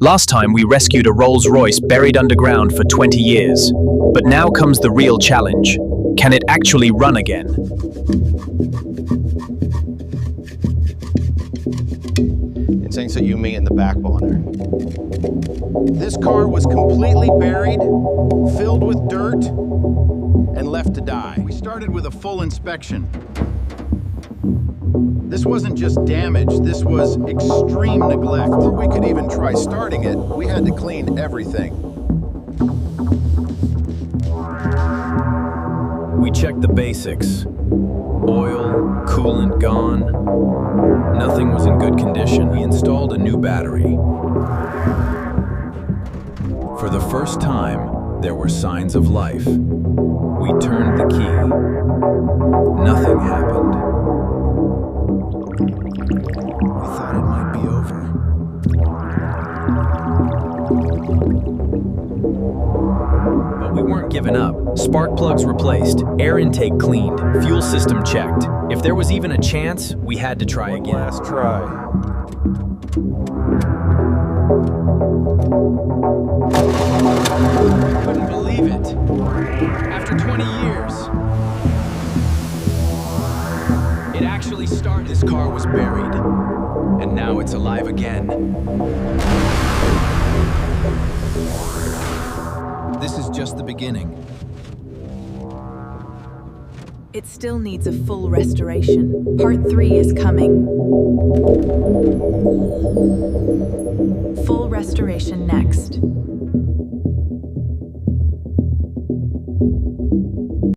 Last time we rescued a Rolls-Royce buried underground for 20 years. But now comes the real challenge. Can it actually run again? It's things that you meet in the back bonner. This car was completely buried, filled with dirt, and left to die. We started with a full inspection. This wasn't just damage, this was extreme neglect. Before we could even try starting it, we had to clean everything. We checked the basics. Oil, coolant gone. Nothing was in good condition. We installed a new battery. For the first time, there were signs of life. We turned the key. Nothing happened. We thought it might be over. But we weren't giving up. Spark plugs replaced, air intake cleaned, fuel system checked. If there was even a chance, we had to try again. Last try. Couldn't believe it. After 20 years, it actually started. This car was buried, and now it's alive again. This is just the beginning. It still needs a full restoration. Part 3 is coming. Full restoration next.